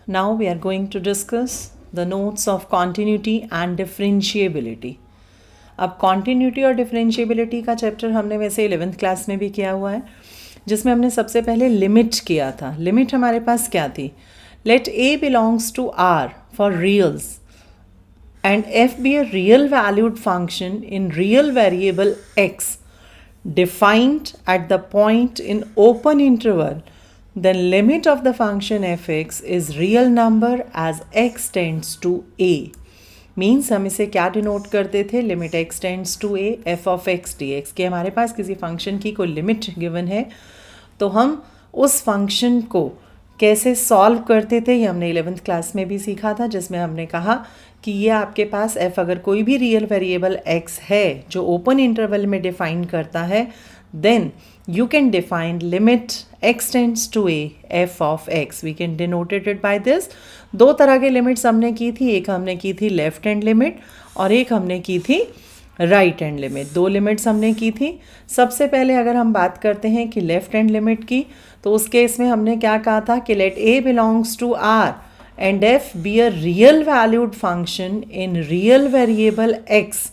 Now we are going to discuss the notes of continuity and differentiability. अब continuity और differentiability का chapter हमने वैसे 11th क्लास में भी किया हुआ है, जिसमें हमने सबसे पहले लिमिट किया था. लिमिट हमारे पास क्या थी? Let A belongs to R for reals and f be a real valued function in real variable x defined at the point in open interval, then limit of the function fx is real number as x tends to a. Means हम इसे क्या denote करते थे? Limit x tends to a f of x dx. कि हमारे पास किसी function की कोई लिमिट गिवन है तो हम उस फंक्शन को कैसे सॉल्व करते थे, ये हमने 11th क्लास में भी सीखा था, जिसमें हमने कहा कि ये आपके पास f अगर कोई भी रियल वेरिएबल x है जो ओपन इंटरवल में डिफाइन करता है, then you can define limit x tends to a f of x. We can denoted it by this. दो तरह के लिमिट्स हमने की थी, एक हमने की थी लेफ्ट हैंड लिमिट और एक हमने की थी राइट हैंड लिमिट. दो लिमिट्स हमने की थी. सबसे पहले अगर हम बात करते हैं कि लेफ्ट हैंड लिमिट की, तो उस केस में हमने क्या कहा था कि late a belongs to r and f be a real valued function in real variable x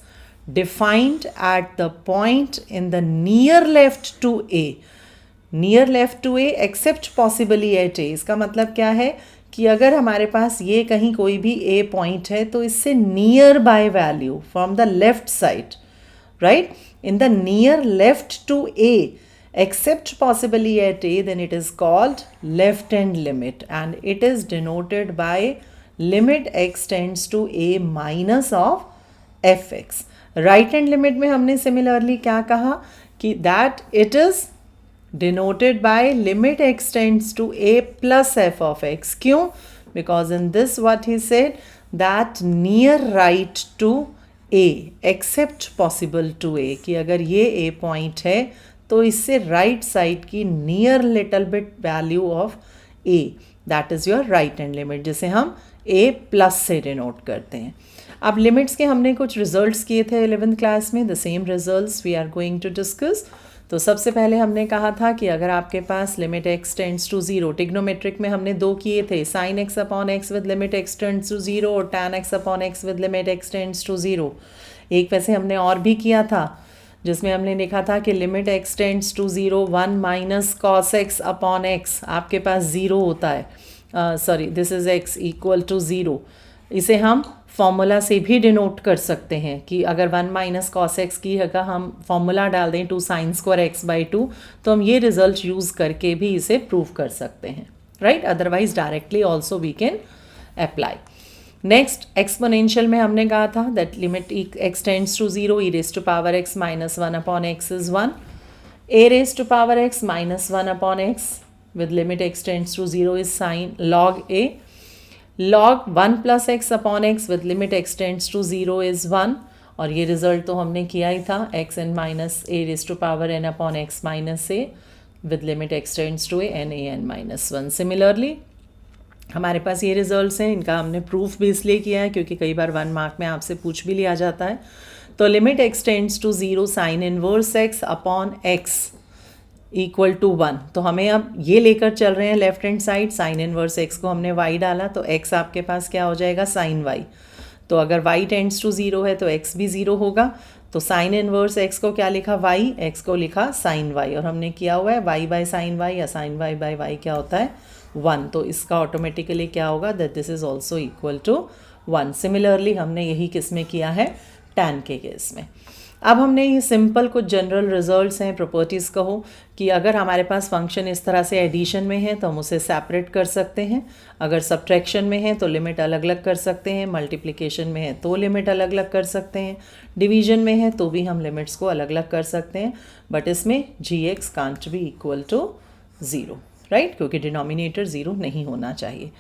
defined at the point in the near left to a. near left to a except possibly at a. इसका मतलब क्या है कि अगर हमारे पास ये कहीं कोई भी a पॉइंट है तो इससे near by value from the left side, right, in the near left to a except possibly at a, then it is called left hand limit and it is denoted by limit x tends to a minus of fx. Right hand limit में हमने similarly क्या कहा कि that it is denoted by limit x tends to a plus f of x. क्यों? Because in this what he said that near right to a except possible to a, कि अगर ये a point है तो इससे right side की near little bit value of a, that is your right hand limit, जिसे हम ए plus से डिनोट करते हैं. अब लिमिट्स के हमने कुछ रिजल्ट्स किए थे 11th क्लास में. The same results we are going to discuss. तो सबसे पहले हमने कहा था कि अगर आपके पास limit x tends to 0, trigonometric में हमने दो किए थे, sine x upon x with limit x tends to 0 और tan x upon x with limit x tends to 0. एक वैसे हमने और भी किया था जिसमें हमने लिखा था कि limit x tends to 0 1 minus cos x upon x आपके पास 0 होता है. Sorry, this is x equal to 0. इसे हम फॉर्मूला से भी डिनोट कर सकते हैं कि अगर 1 माइनस कॉस एक्स की अगर हम फॉर्मूला डाल दें 2 साइन स्क्वायर एक्स बाई 2, तो हम ये रिजल्ट यूज़ करके भी इसे प्रूव कर सकते हैं, right. Otherwise directly also we can apply. Next exponential में हमने कहा था that limit x tends to 0 e raise to power x minus 1 upon x is 1, a raise to power x minus 1 upon x with limit x tends to 0 is sign log a, log 1 plus x upon x with limit x tends to 0 is 1. और ये result तो हमने किया ही था, x n minus a raise to power n upon x minus a with limit x tends to n a n minus 1. Similarly हमारे पास ये रिजल्ट्स हैं. इनका हमने प्रूफ भी इसलिए किया है क्योंकि कई बार 1 मार्क में आपसे पूछ भी लिया जाता है. तो limit x tends to 0 sine inverse x upon x equal to 1. तो हमें अब ये लेकर चल रहे हैं left hand side, sine inverse x को हमने y डाला तो x आपके पास क्या हो जाएगा? Sine y. तो अगर y टेंड्स टू 0 है तो x भी 0 होगा. तो साइन इनवर्स x को क्या लिखा? y, x को लिखा साइन y. और हमने किया हुआ है y बाई साइन y या साइन y बाई y क्या होता है? 1. तो इसका ऑटोमेटिकली क्या होगा? That this is also equal to 1. Similarly हमने यही किस में किया है? tan के केस में. अब हमने ये सिंपल कुछ जनरल रिजल्ट्स हैं, प्रॉपर्टीज़ कहो, कि अगर हमारे पास फंक्शन इस तरह से एडिशन में है तो हम उसे सेपरेट कर सकते हैं, अगर सब्ट्रैक्शन में है तो लिमिट अलग अलग कर सकते हैं, मल्टीप्लिकेशन में है तो लिमिट अलग अलग कर सकते हैं, डिवीजन में है तो भी हम लिमिट्स को अलग अलग कर सकते हैं. बट इसमें gx can't be equal to 0, right, क्योंकि डिनोमिनेटर 0 नहीं होना चाहिए.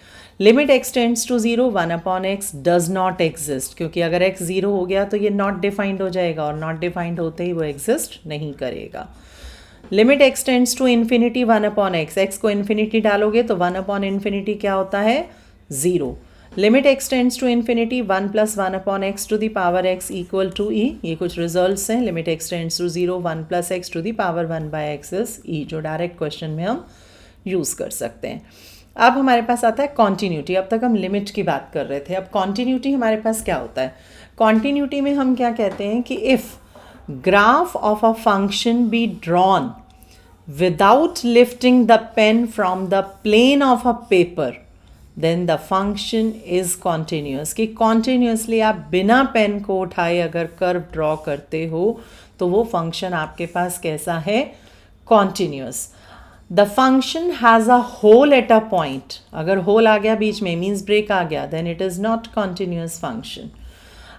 Limit x tends to 0 1 upon x does not exist, क्योंकि अगर x 0 हो गया तो ये नॉट डिफाइंड हो जाएगा और नॉट डिफाइंड होते ही वो एग्जिस्ट नहीं करेगा. Limit x tends to infinity 1 upon x, x को इन्फिनिटी डालोगे तो 1 अपॉन इन्फिनिटी क्या होता है? 0. Limit x tends to infinity 1 plus 1 upon x to the power x equal to e. ये कुछ रिजल्ट्स हैं. Limit x tends to 0 1 plus x to the power 1 by x is e, जो direct question में हम use कर सकते हैं. अब हमारे पास आता है कॉन्टीन्यूटी। अब तक हम लिमिट की बात कर रहे थे, अब कॉन्टीन्यूटी हमारे पास क्या होता है? कॉन्टीन्यूटी में हम क्या कहते हैं कि if graph of a function be drawn without lifting the pen from the plane of a paper then the function is continuous। कि continuously आप बिना पेन को उठाए अगर कर्व ड्रॉ करते हो तो वो फंक्शन आपके पास कैसा है? continuous। the function has a hole at a point, अगर होल आ गया बीच में मीन्स ब्रेक आ गया, then it is not continuous function।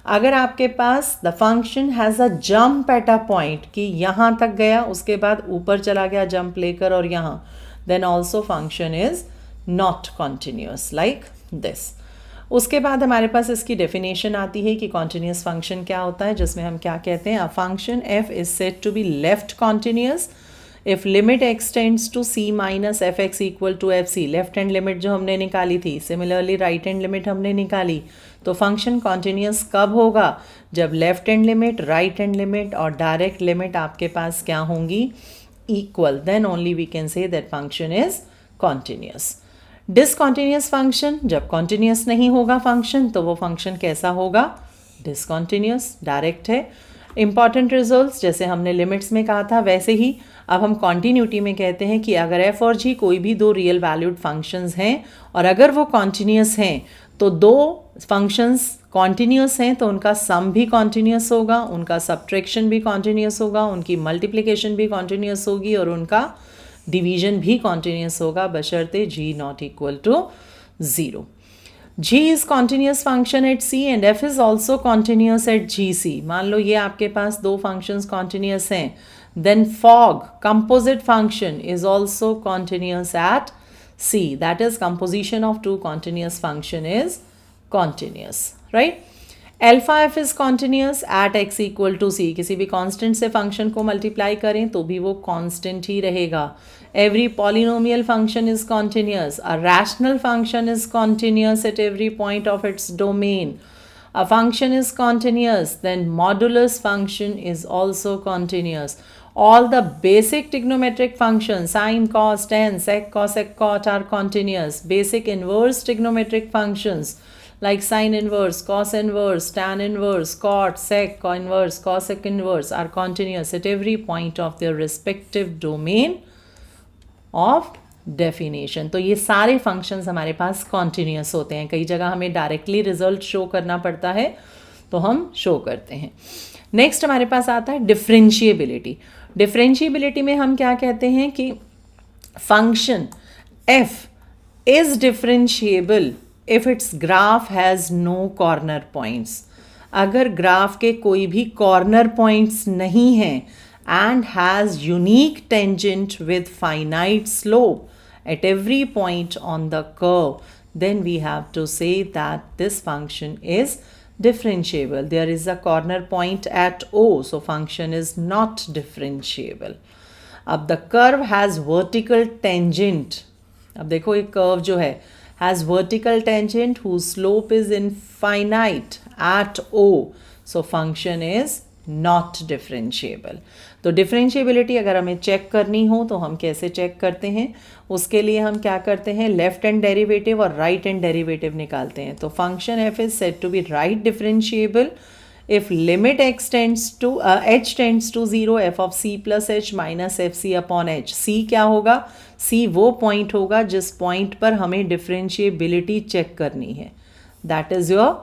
अगर आपके पास the function has a jump at a point कि यहाँ तक गया उसके बाद ऊपर चला गया जंप लेकर और यहाँ, then also function is not continuous like this. उसके बाद हमारे पास इसकी डेफिनेशन आती है कि कॉन्टिन्यूस फंक्शन क्या होता है, जिसमें हम क्या कहते हैं? A function f is said to be left continuous if limit x tends to c minus f x equal to f c. Left hand limit जो हमने निकाली थी, सिमिलरली राइट हैंड लिमिट हमने निकाली, तो फंक्शन कॉन्टिन्यूस कब होगा? जब left hand limit, right hand limit और डायरेक्ट लिमिट आपके पास क्या होंगी? Equal, then only we can say that function is continuous. Discontinuous function, जब कॉन्टिन्यूस नहीं होगा फंक्शन तो वो फंक्शन कैसा होगा? डिसकॉन्टिन्यूस, डायरेक्ट है। इंपॉर्टेंट रिजल्ट्स जैसे हमने लिमिट्स में कहा था वैसे ही अब हम कॉन्टीन्यूटी में कहते हैं कि अगर एफ और जी कोई भी दो रियल वैल्यूड फंक्शंस हैं और अगर वो कॉन्टिन्यूस हैं तो दो फंक्शंस कॉन्टिन्यूस हैं तो उनका सम भी कॉन्टिन्यूस होगा, उनका सब्ट्रैक्शन भी कॉन्टिन्यूस होगा, उनकी मल्टीप्लिकेशन भी कॉन्टिन्यूस होगी और उनका डिवीजन भी कॉन्टिन्यूस होगा बशर्ते g not equal to 0। g is continuous function at c and f is also continuous at gc। मान लो ये आपके पास दो फंक्शंस कॉन्टिन्यूस हैं, then fog composite function is also continuous at c, that is composition of two continuous function is continuous, right? alpha f is continuous at x equal to c। किसी भी constant से function को multiply करें तो भी वो constant ही रहेगा। every polynomial function is continuous, a rational function is continuous at every point of its domain, a function is continuous, then modulus function is also continuous। All the basic trigonometric functions sine, cos, tan, sec, cosec, cot are continuous। Basic inverse trigonometric functions like sine inverse, cos inverse, tan inverse, cot, sec, inverse, cosec inverse are continuous at every point of their respective domain of definition। तो ये सारे functions हमारे पास continuous होते हैं। कई जगह हमें directly result show करना पड़ता है तो हम शो करते हैं। नेक्स्ट हमारे पास आता है डिफरेंशिएबिलिटी। डिफरेंशिएबिलिटी में हम क्या कहते हैं कि function f is differentiable if its graph has no corner points. अगर ग्राफ के कोई भी कॉर्नर पॉइंट्स नहीं हैं and has unique tangent with finite slope at every point on the curve, then we have to say that this function is differentiable। There is a corner point at O, so function is not differentiable। अब the curve has vertical tangent। अब देखो एक curve जो है has vertical tangent whose slope is infinite at O, so function is not differentiable. तो differentiability अगर हमें check करनी हो तो हम कैसे चेक करते हैं? उसके लिए हम क्या करते हैं? लेफ्ट हैंड डेरिवेटिव और राइट हैंड डेरिवेटिव निकालते हैं। तो function f is said to B right differentiable if limit x tends to H tends to 0 F of C plus H minus f c upon H. सी क्या होगा? सी वो point होगा जिस point पर हमें डिफरेंशिएबिलिटी चेक करनी है, that is your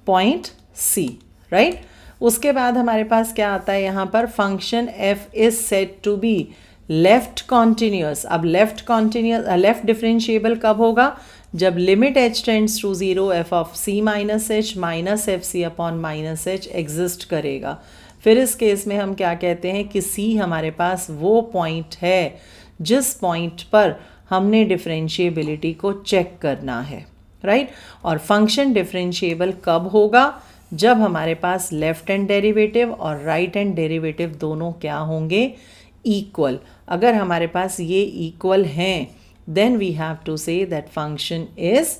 point c, right. उसके बाद हमारे पास क्या आता है यहाँ पर? Function f is said to be left continuous. अब लेफ्ट डिफरेंशिएबल कब होगा? जब limit h tends to 0 f of c minus h minus f c upon minus h exist करेगा। फिर इस केस में हम क्या कहते हैं कि c हमारे पास वो पॉइंट है जिस पॉइंट पर हमने डिफरेंशिएबिलिटी को चेक करना है, राइट। और फंक्शन डिफरेंशिएबल कब होगा? जब हमारे पास लेफ्ट हैंड डेरिवेटिव और राइट हैंड डेरिवेटिव दोनों क्या होंगे? इक्वल। अगर हमारे पास ये इक्वल हैं then we have to say that function is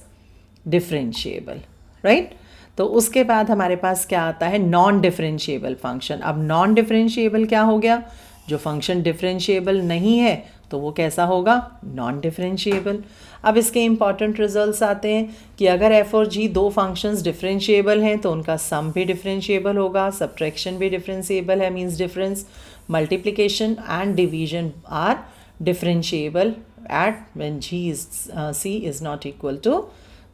differentiable, right. तो उसके बाद हमारे पास क्या आता है? Non differentiable function. अब नॉन डिफरेंशिएबल क्या हो गया? जो फंक्शन डिफरेंशिएबल नहीं है तो वो कैसा होगा, नॉन डिफरेंशिएबल। अब इसके इंपॉर्टेंट रिजल्ट्स आते हैं कि अगर एफ और जी दो फंक्शंस डिफरेंशिएबल हैं तो उनका सम भी डिफरेंशिएबल होगा, सब्ट्रैक्शन भी डिफरेंशिएबल है, means difference, multiplication and division are differentiable at when g is c is not equal to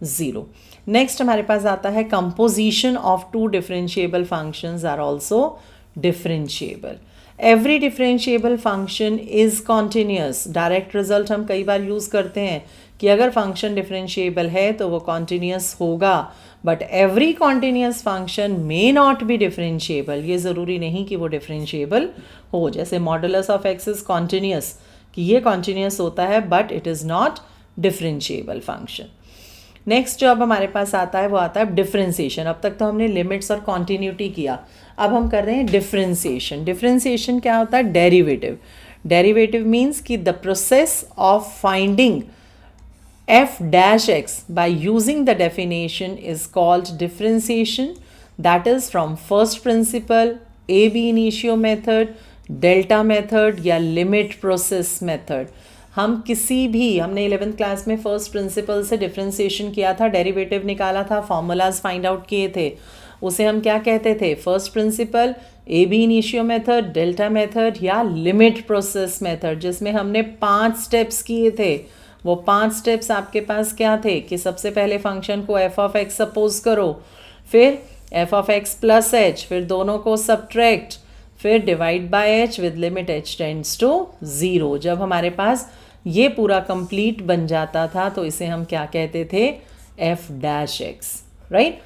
0। Next हमारे पास आता है composition of two differentiable functions are also differentiable. Every differentiable function is continuous. Direct result हम कई बार use करते हैं कि अगर फंक्शन डिफरेंशिएबल है तो वो कॉन्टिन्यूस होगा, but every continuous function may not B differentiable. ये ज़रूरी नहीं कि वो डिफरेंशिएबल हो। जैसे modulus of x is continuous, कि ये कॉन्टिन्यूस होता है but it is not differentiable function. Next जो अब हमारे पास आता है वो आता है डिफरेंशिएशन। अब तक तो हमने लिमिट्स और कॉन्टिन्यूटी किया, अब हम कर रहे हैं डिफरेंशिएशन। डिफरेंशिएशन क्या होता है, डेरिवेटिव। डेरिवेटिव मीन्स कि the process of finding f dash x by using the definition is called differentiation, that is from first principle, ab initio method, delta method या limit process method। हम किसी भी, हमने 11th class में first principle से differentiation किया था, derivative निकाला था, फॉर्मूलाज फाइंड आउट किए थे, उसे हम क्या कहते थे, first principle, ab initio method, delta method या लिमिट प्रोसेस मेथड, जिसमें हमने 5 स्टेप्स किए थे। वो 5 स्टेप्स आपके पास क्या थे कि सबसे पहले फंक्शन को एफ ऑफ एक्स सपोज करो, फिर f of x plus h, फिर दोनों को सब्ट्रैक्ट, फिर divide by h with limit h tends to 0। जब हमारे पास ये पूरा कंप्लीट बन जाता था तो इसे हम क्या कहते थे, एफ डैश एक्स, राइट।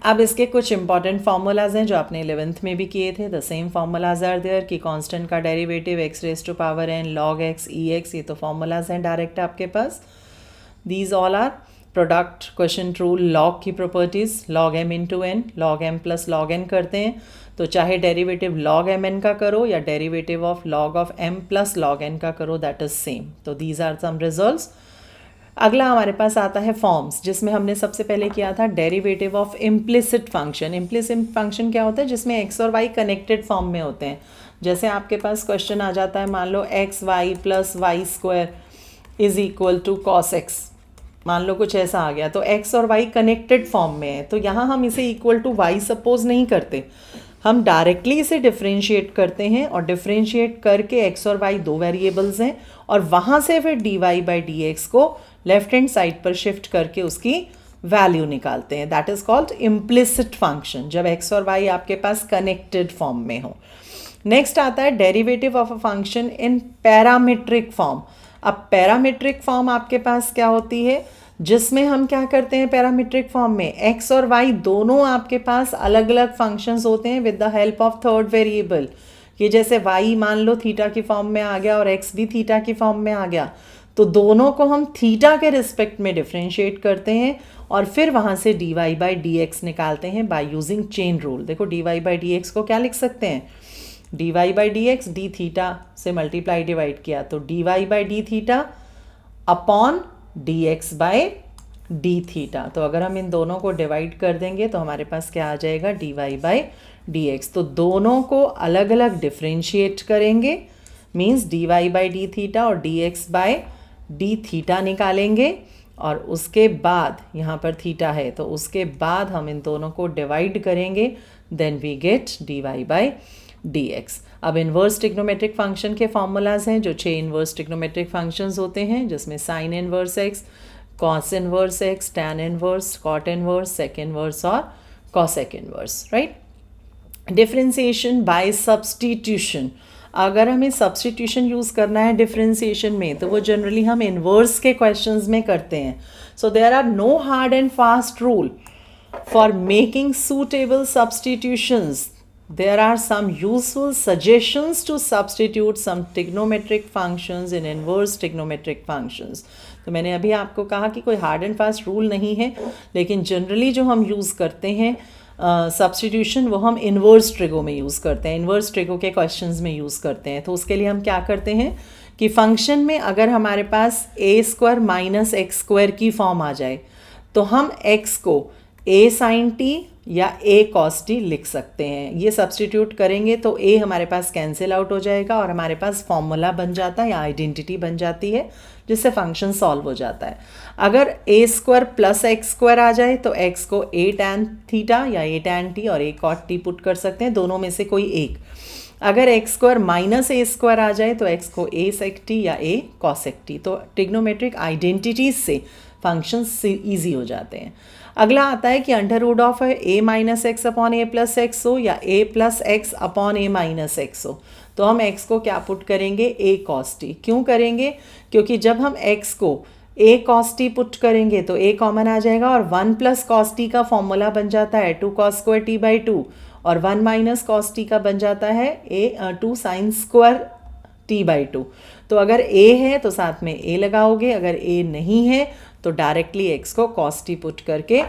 अब इसके कुछ इंपॉर्टेंट फार्मूलाज हैं जो आपने 11th में भी किए थे। The same formulas are there कि कांस्टेंट का derivative x raise to power n log x e x, ये तो फार्मूलाज हैं डायरेक्ट आपके पास। These all are product question rule, log की properties, log m into n, log m plus log n करते हैं तो चाहे डेरिवेटिव लॉग एम एन का करो या derivative of log of m plus log n का करो, दैट इज सेम। तो दीज आर सम रिजल्ट्स। अगला हमारे पास आता है फॉर्म्स, जिसमें हमने सबसे पहले किया था derivative of implicit function. Implicit function क्या होता है, जिसमें एक्स और वाई कनेक्टेड फॉर्म में होते हैं। जैसे आपके पास क्वेश्चन आ जाता है, मान लो x y plus y square is equal to cos x, मान लो कुछ ऐसा आ गया, तो एक्स और वाई कनेक्टेड फॉर्म में है, तो यहाँ हम इसे इक्वल टू वाई सपोज नहीं करते, हम डायरेक्टली इसे डिफरेंशिएट करते हैं और डिफरेंशिएट करके एक्स और वाई दो वेरिएबल्स हैं और वहाँ से फिर d y by D x को लेफ्ट हैंड साइड पर शिफ्ट करके उसकी वैल्यू निकालते हैं। That is called implicit function, जब एक्स और वाई आपके पास कनेक्टेड फॉर्म में हो। नेक्स्ट आता है derivative of a function in parametric form. अब पैरामीट्रिक फॉर्म आपके पास क्या होती है, जिसमें हम क्या करते हैं, पैरामीट्रिक फॉर्म में एक्स और वाई दोनों आपके पास अलग अलग फंक्शंस होते हैं with the help of third variable. कि जैसे वाई मान लो थीटा की फॉर्म में आ गया और एक्स भी थीटा की फॉर्म में आ गया, तो दोनों को हम थीटा के रिस्पेक्ट में डिफरेंशिएट करते हैं और फिर वहाँ से d y by D x निकालते हैं बाय यूजिंग चेन रूल। देखो d y by D x को क्या लिख सकते हैं, d y by D x, d theta से मल्टीप्लाई डिवाइड किया तो d y by d theta upon d x by d theta. तो अगर हम इन दोनों को डिवाइड कर देंगे तो हमारे पास क्या आ जाएगा, d y by D x. तो दोनों को अलग अलग डिफरेंशिएट करेंगे, means d y by d theta और d x by d theta निकालेंगे और उसके बाद यहाँ पर थीटा है तो उसके बाद हम इन दोनों को डिवाइड करेंगे, then we get d y by D x. अब इन्वर्स ट्रिग्नोमेट्रिक फंक्शन के फॉर्मूलाज हैं जो 6 इन्वर्स ट्रिग्नोमेट्रिक फंक्शंस होते हैं, जिसमें sine inverse x, cos inverse x, tan inverse, cot inverse, sec inverse और cosec inverse, right. Differentiation by substitution, अगर हमें सब्स्टिट्यूशन यूज़ करना है डिफरेंशिएशन में तो वो जनरली हम इन्वर्स के क्वेश्चंस में करते हैं। So there are no hard and fast rule for making suitable substitutions. There are some useful suggestions to substitute some trigonometric functions in inverse trigonometric functions. तो मैंने अभी आपको कहा कि कोई हार्ड एंड फास्ट रूल नहीं है, लेकिन जनरली जो हम यूज़ करते हैं सब्स्टिट्यूशन वो हम इन्वर्स ट्रिगो में यूज़ करते हैं, इन्वर्स ट्रिगो के क्वेश्चंस में यूज़ करते हैं। तो उसके लिए हम क्या करते हैं कि फंक्शन में अगर हमारे पास ए स्क्वायर माइनस एक्स स्क्वायर की फॉर्म आ जाए तो हम एक्स को ए साइन टी या ए कॉस टी लिख सकते हैं। ये सब्स्टिट्यूट करेंगे तो ए हमारे पास कैंसिल आउट हो जाएगा और हमारे पास फॉर्मूला बन जाता है या आइडेंटिटी बन जाती है जिससे फंक्शन सॉल्व हो जाता है। अगर ए स्क्वायर प्लस एक्स स्क्वायर आ जाए तो एक्स को ए टैन थीटा या ए टैन टी और ए कॉट टी पुट कर सकते हैं, दोनों में से कोई एक। अगर x square minus a square आ जाए तो एक्स को ए सेक टी या ए कॉसेक टी। तो ट्रिग्नोमेट्रिक आइडेंटिटीज से फंक्शंस ईजी हो जाते हैं। अगला आता है कि under root of a minus x upon a plus x हो या a plus x upon a minus x हो, तो हम x को क्या पुट करेंगे, ए कॉस टी। क्यों करेंगे, क्योंकि जब हम x को ए कॉस टी पुट करेंगे तो a कॉमन आ जाएगा और 1 प्लस कॉस टी का फॉर्मूला बन जाता है 2 कॉस स्क्वायर टी बाई 2 और 1 माइनस कॉस टी का बन जाता है 2 साइन स्क्वायर टी बाई 2। तो अगर a है तो साथ में a लगाओगे, अगर a नहीं है तो डायरेक्टली x को कॉस टी पुट करके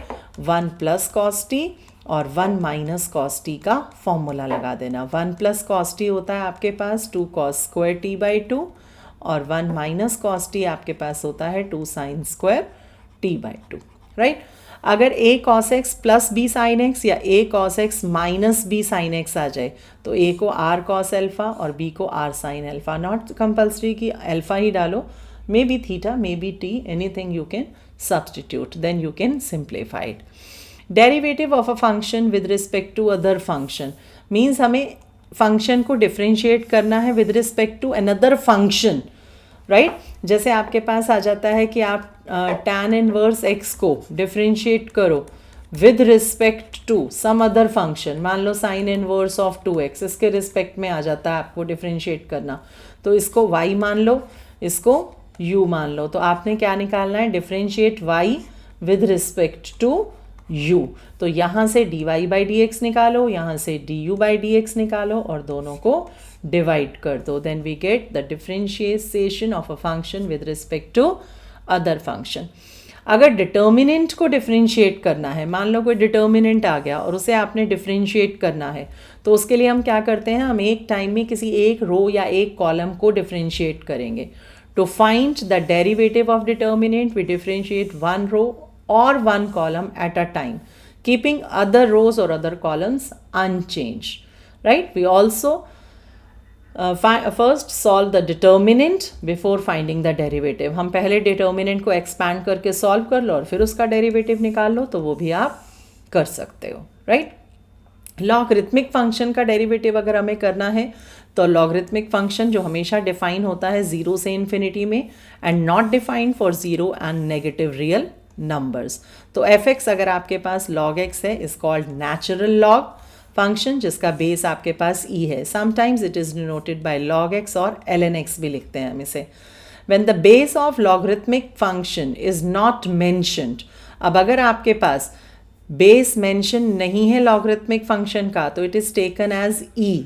1 प्लस कॉस टी और 1 माइनस कॉस टी का फॉर्मूला लगा देना। 1 प्लस कॉस टी होता है आपके पास 2 कॉस स्क्वायर टी बाई 2 और 1 माइनस कॉस टी आपके पास होता है 2 sine square t by 2, right. अगर a cos x plus b sine x या a cos x minus b sine x आ जाए तो a को r कॉस एल्फा और b को r sine alpha. Not compulsory कि एल्फा ही डालो, may be theta, may be t, anything you can substitute, then you can simplify it. Derivative of a function with respect to other function means हमें function को differentiate करना है with respect to another function, right. जैसे आपके पास आ जाता है कि आप tan इनवर्स x को डिफ्रेंशिएट करो with respect to some other function, मान लो साइन इनवर्स ऑफ 2x, इसके रिस्पेक्ट में आ जाता है आपको डिफ्रेंशिएट करना। तो इसको y मान लो, इसको u मान लो, तो आपने क्या निकालना है, differentiate y with respect to u। तो यहाँ से dy बाई डी एक्स निकालो, यहाँ से du बाई डी एक्स निकालो और दोनों को डिवाइड कर दो, then we get the differentiation of a function with respect to other function. अगर डिटर्मिनेंट को डिफ्रेंशिएट करना है, मान लो कोई डिटर्मिनेंट आ गया और उसे आपने डिफ्रेंशिएट करना है, तो उसके लिए हम क्या करते हैं, हम एक टाइम में किसी एक रो या एक कॉलम को डिफ्रेंशिएट करेंगे। To find the derivative of determinant we differentiate one row or one column at a time, keeping other rows or other columns unchanged, right? We also first solve the determinant before finding the derivative. हम पहले determinant को expand करके solve कर लो और फिर उसका derivative निकाल लो, तो वो भी आप कर सकते हो, right? लॉगरिथमिक फंक्शन का डेरिवेटिव अगर हमें करना है तो लॉगरिथमिक फंक्शन जो हमेशा डिफाइन होता है 0 से इन्फिनिटी में and not defined for 0 and negative real numbers. तो f(x) अगर आपके पास log x है is called natural log function जिसका बेस आपके पास e है। Sometimes it is denoted bye log x और ln x भी लिखते हैं हम इसे। When the base of logarithmic function is not mentioned, अब अगर आपके पास बेस मेंशन नहीं है लॉगरिथमिक फंक्शन का तो it is taken as e।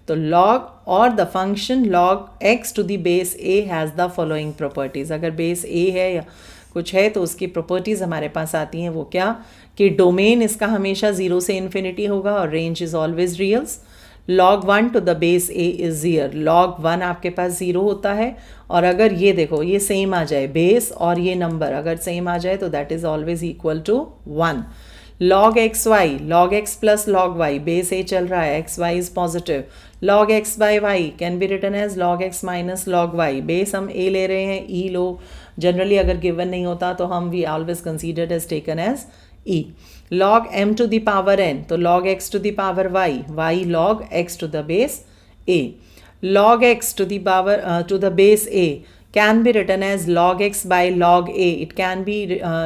तो log और the function log x to the base a has the following properties. अगर बेस a है या कुछ है तो उसकी प्रॉपर्टीज़ हमारे पास आती हैं, वो क्या कि डोमेन इसका हमेशा 0 से इन्फिनिटी होगा और range is always reals. log 1 to the base a is 0, log 1 आपके पास 0 होता है और अगर ये देखो ये सेम आ जाए बेस और ये नंबर अगर सेम आ जाए तो that is always equal to 1। log x y, log x plus log y, base a चल रहा है, x y is positive, log x by y can be written as log x minus log y, base हम a ले रहे हैं, e लो, generally अगर given नहीं होता तो हम we always considered as taken as e। log m to the power n, तो log x to the power y, y log x to the base a, log x to the power to the base a can be written as log x by log a, it can be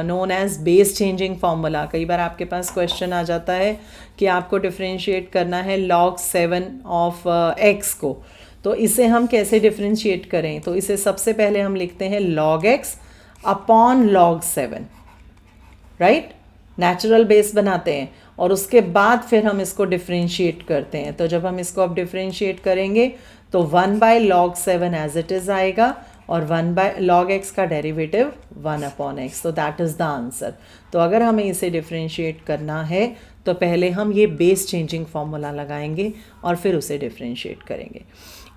known as base changing formula। कई बार आपके पास question आ जाता है कि आपको differentiate करना है log 7 of x को, तो इसे हम कैसे डिफ्रेंशिएट करें, तो इसे सबसे पहले हम लिखते हैं log x upon log 7, right, natural base बनाते हैं और उसके बाद फिर हम इसको डिफ्रेंशिएट करते हैं। तो जब हम इसको अब डिफ्रेंशिएट करेंगे तो 1 by log 7 as it is आएगा और 1 बाय log x का डेरिवेटिव 1 अपॉन x, तो दैट इज़ द आंसर। तो अगर हमें इसे डिफ्रेंशिएट करना है तो पहले हम ये बेस चेंजिंग फॉर्मूला लगाएंगे और फिर उसे डिफ्रेंशिएट करेंगे।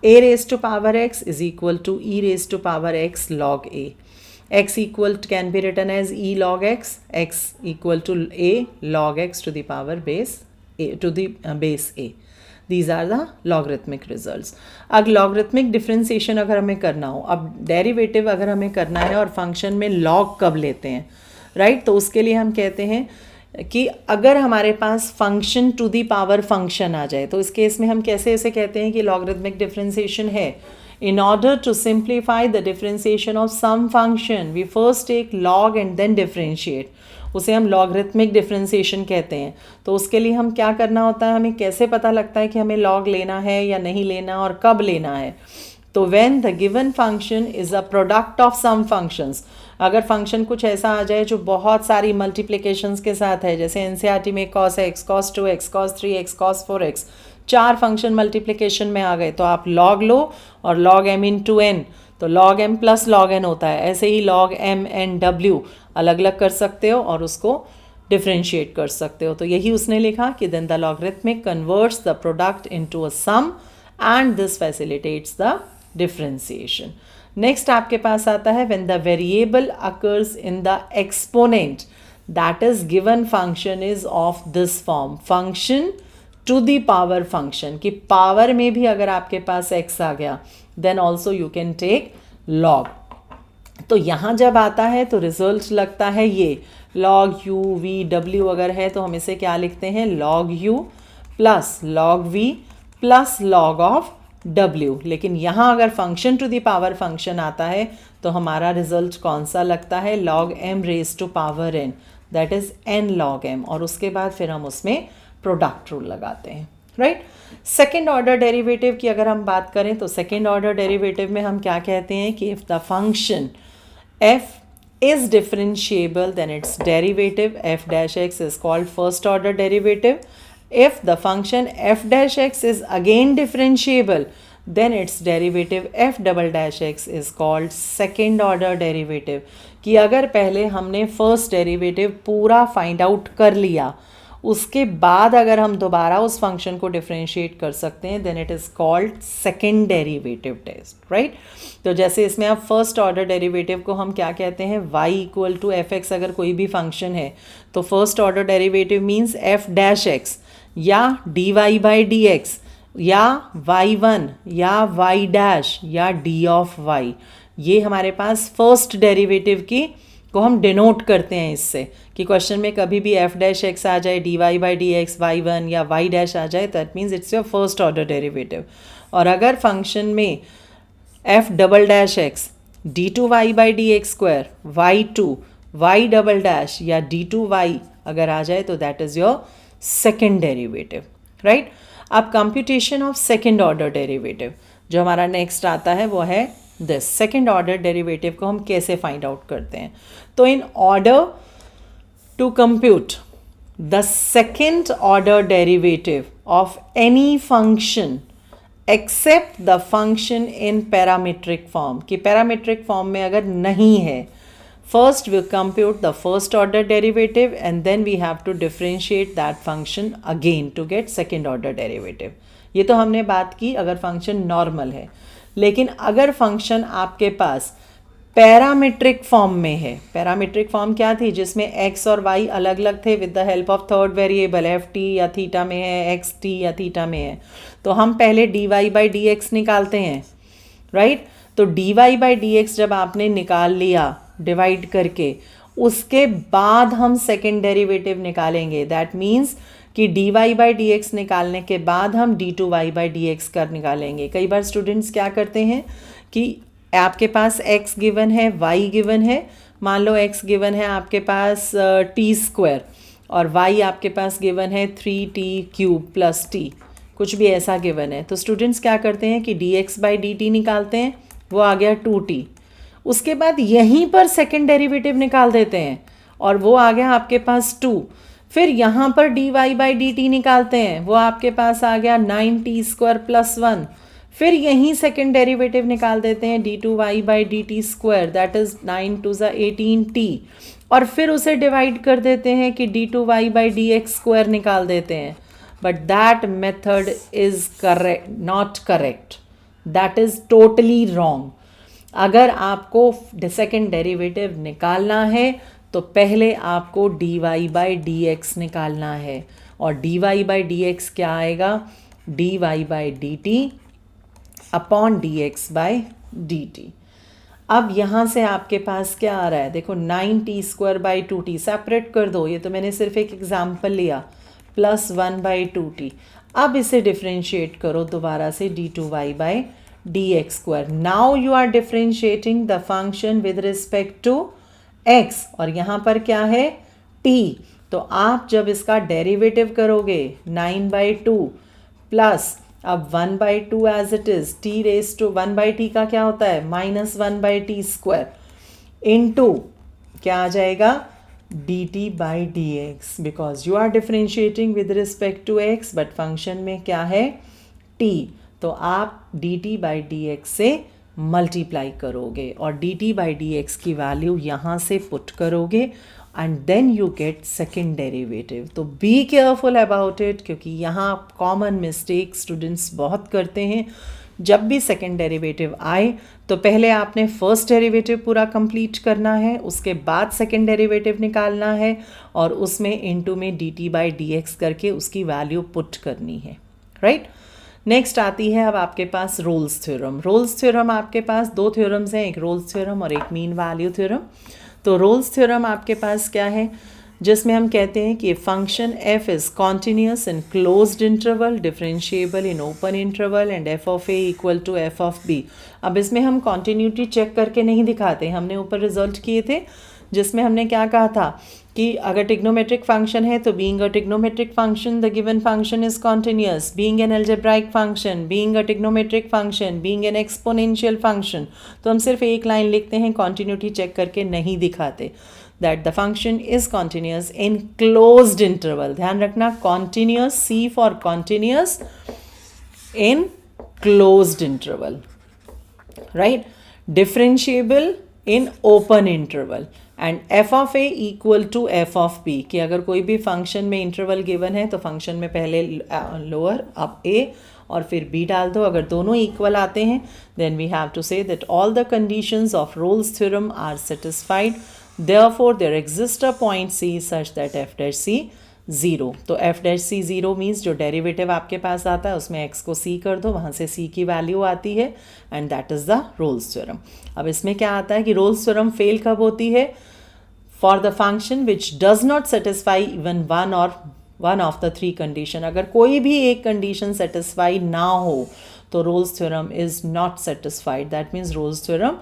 a raise to power x is equal to e raise to power x log a। x equal can be written as e log x equal to a log x to the power base a to the base a. These are the logarithmic results. अब logarithmic differentiation अगर हमें करना हो, अब derivative अगर हमें करना है और फंक्शन में log कब लेते हैं, राइट? तो उसके लिए हम कहते हैं कि अगर हमारे पास function to the power function आ जाए, तो इस केस में हम कैसे ऐसे कहते हैं कि लॉगरिथमिक डिफरेंशिएशन है. In order to simplify the differentiation of some function, we first take log and then differentiate. उसे हम लॉगरिथमिक डिफरेंशिएशन कहते हैं. तो उसके लिए हम क्या करना होता है, हमें कैसे पता लगता है कि हमें लॉग लेना है या नहीं लेना और कब लेना है. तो when the given function is a product of some functions, अगर फंक्शन कुछ ऐसा आ जाए जो बहुत सारी मल्टीप्लिकेशंस के साथ है, जैसे एनसीईआरटी में cos x, cos 2x, cos 3x, cos 4x, 4 function multiplication में आ गए, तो आप log लो और log m into n, तो log m plus log n होता है. ऐसे ही log m n w अलग अलग कर सकते हो और उसको डिफ्रेंशिएट कर सकते हो. तो यही उसने लिखा कि then the logarithmic converts the product into a sum and this facilitates the differentiation. Next आपके पास आता है when the variable occurs in the exponent that is given function is of this form, function to the power function, कि power में भी अगर आपके पास x आ गया then also you can take log. तो यहाँ जब आता है तो रिजल्ट लगता है ये log u v w अगर है तो हम इसे क्या लिखते हैं, log u plus log v plus log of w. लेकिन यहाँ अगर function to the power function आता है तो हमारा रिजल्ट कौन सा लगता है, log m raise to power n, that is n log m, और उसके बाद फिर हम उसमें प्रोडक्ट रूल लगाते हैं, राइट? सेकेंड ऑर्डर डेरिवेटिव की अगर हम बात करें तो सेकेंड ऑर्डर डेरिवेटिव में हम क्या कहते हैं कि if the function f is differentiable then its derivative f dash x is called first order derivative. If the function f dash x is again differentiable then its derivative f double dash x is called second order derivative. कि अगर पहले हमने first derivative पूरा find out कर लिया, उसके बाद अगर हम दोबारा उस फंक्शन को डिफरेंशिएट कर सकते हैं then it is called second derivative test, right? तो जैसे इसमें आप फर्स्ट ऑर्डर डेरिवेटिव को हम क्या कहते हैं, y equal to f x अगर कोई भी फंक्शन है तो first order derivative means f dash x या dy बाई डी एक्स या y1 या y डैश या d ऑफ y. ये हमारे पास फर्स्ट डेरिवेटिव की को हम डिनोट करते हैं इससे, कि क्वेश्चन में कभी भी f डैश एक्स आ जाए, dy by D x, y1 या y डैश आ जाए, that means it's your first order derivative. और अगर फंक्शन में f double dash X, d2y by D x square, y2, y double dash या d2y अगर आ जाए तो that is your second derivative, right? अब computation of second order derivative जो हमारा नेक्स्ट आता है वो है दिस. सेकेंड ऑर्डर डेरिवेटिव को हम कैसे फाइंड आउट करते हैं, तो in order to compute the second order derivative of any function except the function in parametric form, कि पैरामीट्रिक फॉर्म में अगर नहीं है, first we compute the first order derivative and then we have to differentiate that function again to get second order derivative. ये तो हमने बात की अगर फंक्शन नॉर्मल है, लेकिन अगर फंक्शन आपके पास पैरामीट्रिक फॉर्म में है, पैरामीट्रिक फॉर्म क्या थी, जिसमें x और y अलग अलग थे with the help of third variable, F T या थीटा में है, एक्स टी या थीटा में है, तो हम पहले dy बाई डी एक्स निकालते हैं, राइट? तो dy बाई डी एक्स जब आपने निकाल लिया डिवाइड करके, उसके बाद हम सेकेंड डेरिवेटिव निकालेंगे. दैट मीन्स कि dy बाई डी एक्स निकालने के बाद हम d2y बाई डी एक्स कर निकालेंगे. कई बार स्टूडेंट्स क्या करते हैं कि आपके पास x गिवन है, y गिवन है, मान लो x गिवन है आपके पास t स्क्वायर और y आपके पास गिवन है 3t क्यूब प्लस t, कुछ भी ऐसा गिवन है. तो स्टूडेंट्स क्या करते हैं कि dx बाई dt निकालते हैं, वो आ गया 2t. उसके बाद यहीं पर सेकेंड डेरिवेटिव निकाल देते हैं और वो आ गया आपके पास 2. फिर यहाँ पर dy बाई डी टी निकालते हैं, वो आपके पास आ गया 9t स्क्वायर प्लस 1. फिर यहीं सेकेंड डेरिवेटिव निकाल देते हैं d2y by d t square, that is 9 to z 18t. और फिर उसे डिवाइड कर देते हैं कि d2y by D x square निकाल देते हैं. But that method is correct, not correct, that is totally wrong. अगर आपको सेकेंड डेरिवेटिव निकालना है तो पहले आपको dy बाई डी एक्स निकालना है, और dy बाई डी एक्स क्या आएगा, dy by d T upon d x by d T. अब यहाँ से आपके पास क्या आ रहा है, देखो 9t² बाई 2t सेपरेट कर दो, ये तो मैंने सिर्फ एक एग्जाम्पल लिया, प्लस 1 बाई 2t। अब इसे डिफ्रेंशिएट करो दोबारा से d2y by D x square. Now you are differentiating the function with respect to x, और यहाँ पर क्या है t। तो आप जब इसका डेरिवेटिव करोगे 9 बाई 2 प्लस अब 1 by 2 as it is, t raise to 1 by t का क्या होता है minus 1 by t square into क्या आ जाएगा dt by D x, because you are differentiating with respect to x but function में क्या है t। तो आप dt बाई डी एक्स से मल्टीप्लाई करोगे और dt बाई डी एक्स की वैल्यू यहाँ से पुट करोगे and then you gate second derivative. तो बी केयरफुल अबाउट इट, क्योंकि यहाँ कॉमन मिस्टेक स्टूडेंट्स बहुत करते हैं। जब भी सेकेंड डेरिवेटिव आए तो पहले आपने फर्स्ट डेरिवेटिव पूरा कंप्लीट करना है, उसके बाद सेकेंड डेरिवेटिव निकालना है और उसमें इनटू में dt बाई डी एक्स करके उसकी वैल्यू पुट करनी है, राइट। नेक्स्ट आती है अब आपके पास रोल्स थ्योरम। रोल्स थ्योरम आपके पास दो थ्योरम्स हैं, एक रोल्स थ्योरम और एक मीन वैल्यू थ्योरम। तो रोल्स थ्योरम आपके पास क्या है, जिसमें हम कहते हैं कि function f is continuous in closed interval, differentiable in open interval and f of a equal to f of b। अब इसमें हम कॉन्टीन्यूटी चेक करके नहीं दिखाते, हमने ऊपर रिजल्ट किए थे जिसमें हमने क्या कहा था कि अगर ट्रिग्नोमेट्रिक फंक्शन है तो being a trigonometric function the given function is continuous, being an algebraic function, being a trigonometric function, being an exponential function. तो हम सिर्फ एक लाइन लिखते हैं, कॉन्टिन्यूटी चेक करके नहीं दिखाते। That the function is continuous in closed interval, ध्यान रखना continuous, see for continuous in closed interval, right. Differentiable in open interval and f of a equal to f of b, कि अगर कोई भी function में इंटरवल गिवन है तो function में पहले लोअर अब a और फिर b डाल दो। अगर दोनों इक्वल आते हैं then we have to say that all the conditions of Rolle's theorem are satisfied, therefore there exist a point c such that f dash c 0। तो f डैश c 0 मीन्स जो derivative आपके पास आता है उसमें x को c कर दो, वहाँ से c की वैल्यू आती है and that is the Rolle's theorem. अब इसमें क्या आता है कि रोल्स थ्योरम फेल कब होती है, for the function which does not satisfy even one of the three condition. अगर कोई भी एक कंडीशन सेटिस्फाई ना हो तो Rolle's theorem is not satisfied, that means Rolle's theorem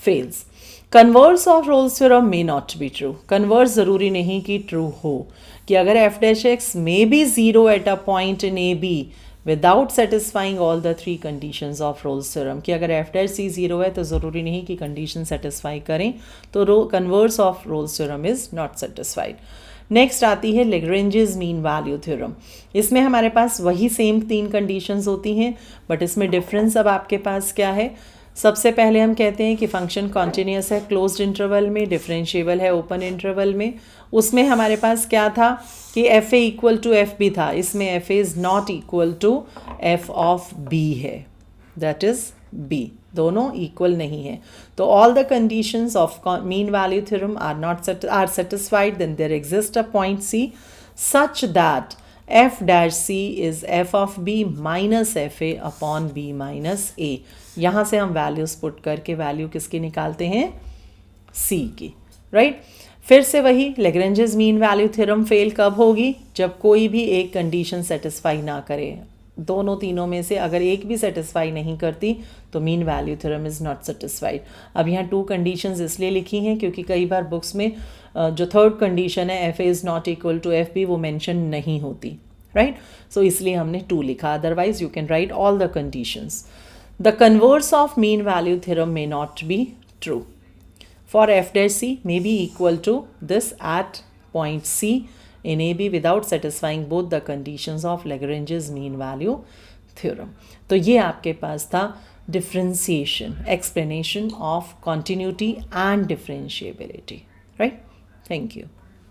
fails. Converse of Rolle's theorem may not be true, converse ज़रूरी नहीं कि ट्रू हो, कि अगर f dash x may be zero at a point in A B without satisfying all the three conditions of Rolle's theorem, कि अगर f dash c 0 है तो ज़रूरी नहीं कि कंडीशन सेटिस्फाई करें, तो converse of Rolle's theorem is not satisfied. Next आती है लेग्रेंजेस मीन वैल्यू थ्योरम। इसमें हमारे पास वही सेम तीन कंडीशंस होती हैं, बट इसमें डिफरेंस अब आपके पास क्या है। सबसे पहले हम कहते हैं कि फंक्शन कॉन्टिन्यूस है क्लोज्ड इंटरवल में, डिफरेंशिएबल है ओपन इंटरवल में। उसमें हमारे पास क्या था कि F A equal to F B था, इसमें F A is not equal to F of B है, दैट इज़ बी, दोनों इक्वल नहीं है। तो all the conditions of mean value theorem are satisfied, then there exist a point C such that f dash c is f of b minus F A upon b minus A. यहाँ से हम values put करके value किसकी निकालते हैं, c की, right. फिर से वही Lagrange's mean value theorem fail कब होगी, जब कोई भी एक कंडीशन सेटिस्फाई ना करे। दोनों तीनों में से अगर एक भी सेटिस्फाई नहीं करती तो mean value theorem is not satisfied. अब यहाँ टू कंडीशंस इसलिए लिखी हैं क्योंकि कई बार बुक्स में जो थर्ड कंडीशन है F A is not equal to F B वो मेंशन नहीं होती, राइट। सो इसलिए हमने टू लिखा, otherwise you can write all the conditions. The converse of mean value theorem may not be true, for f dash c may be equal to this at point c in AB without satisfying both the conditions of Lagrange's mean value theorem. तो ये आपके पास था differentiation, explanation of continuity and differentiability, right? Thank you.